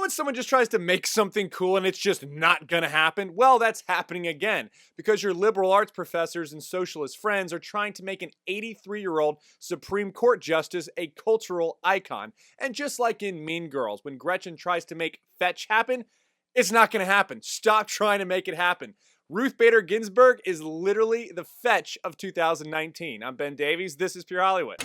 when someone just tries to make something cool and it's just not gonna happen? Well, that's happening again, because your liberal arts professors and socialist friends are trying to make an 83-year-old Supreme Court justice a cultural icon. And just like in Mean Girls, when Gretchen tries to make fetch happen, it's not gonna happen. Stop trying to make it happen. Ruth Bader Ginsburg is literally the fetch of 2019. I'm Ben Davies. This is Pure Hollywood.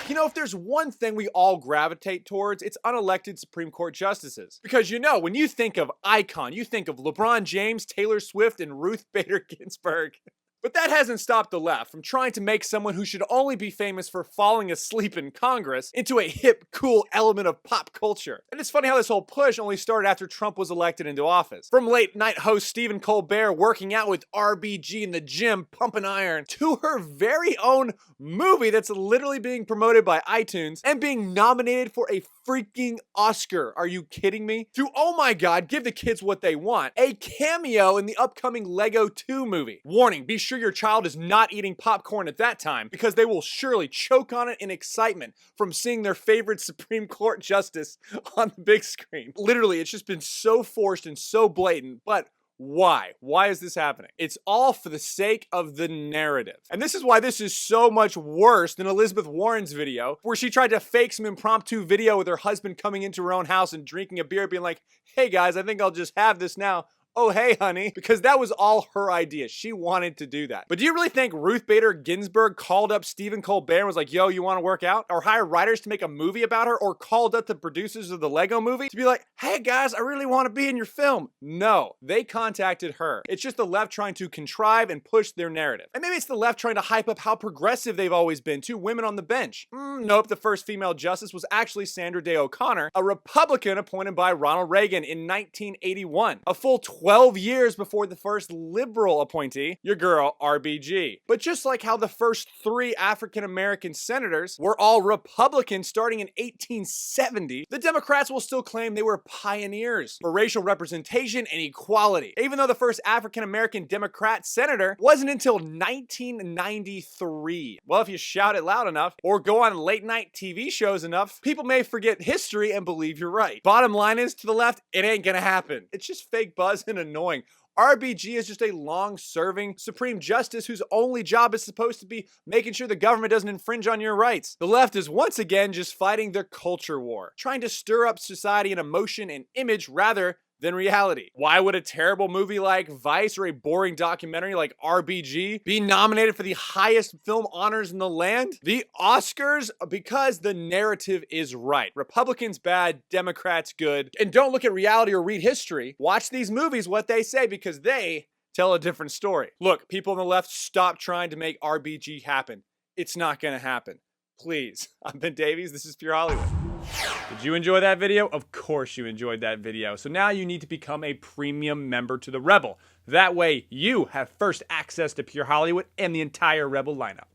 You know, if there's one thing we all gravitate towards, it's unelected Supreme Court justices. Because you know, when you think of icon, you think of LeBron James, Taylor Swift, and Ruth Bader Ginsburg. But that hasn't stopped the left from trying to make someone who should only be famous for falling asleep in Congress into a hip, cool element of pop culture. And it's funny how this whole push only started after Trump was elected into office. From late night host Stephen Colbert working out with RBG in the gym, pumping iron, to her very own movie that's literally being promoted by iTunes and being nominated for a freaking Oscar. Are you kidding me? To, oh my god, give the kids what they want, a cameo in the upcoming Lego 2 movie. Warning, be sure your child is not eating popcorn at that time, because they will surely choke on it in excitement from seeing their favorite Supreme Court justice on the big screen. Literally, it's just been so forced and so blatant, but why? Why is this happening? It's all for the sake of the narrative. And this is why this is so much worse than Elizabeth Warren's video, where she tried to fake some impromptu video with her husband coming into her own house and drinking a beer, being like, hey guys, I think I'll just have this now. Oh, hey, honey, because that was all her idea. She wanted to do that. But do you really think Ruth Bader Ginsburg called up Stephen Colbert and was like, yo, you want to work out? Or hire writers to make a movie about her? Or called up the producers of the Lego movie to be like, hey guys, I really want to be in your film? No, they contacted her. It's just the left trying to contrive and push their narrative. And maybe it's the left trying to hype up how progressive they've always been. 2 women on the bench. Nope, the first female justice was actually Sandra Day O'Connor, a Republican appointed by Ronald Reagan in 1981. A full 12 years before the first liberal appointee, your girl, RBG. But just like how the first 3 African-American senators were all Republicans starting in 1870, the Democrats will still claim they were pioneers for racial representation and equality, even though the first African-American Democrat senator wasn't until 1993. Well, if you shout it loud enough, or go on late-night TV shows enough, people may forget history and believe you're right. Bottom line is, to the left, it ain't gonna happen. It's just fake buzz and annoying. RBG is just a long-serving Supreme Justice whose only job is supposed to be making sure the government doesn't infringe on your rights. The left is once again just fighting their culture war, trying to stir up society in emotion and image rather than reality. Why would a terrible movie like Vice or a boring documentary like RBG be nominated for the highest film honors in the land? The Oscars? Because the narrative is right. Republicans bad, Democrats good. And don't look at reality or read history. Watch these movies, what they say, because they tell a different story. Look, people on the left, stop trying to make RBG happen. It's not gonna happen. Please. I'm Ben Davies, this is Pure Hollywood. Did you enjoy that video? Of course you enjoyed that video. So now you need to become a premium member to the Rebel. That way you have first access to Pure Hollywood and the entire Rebel lineup.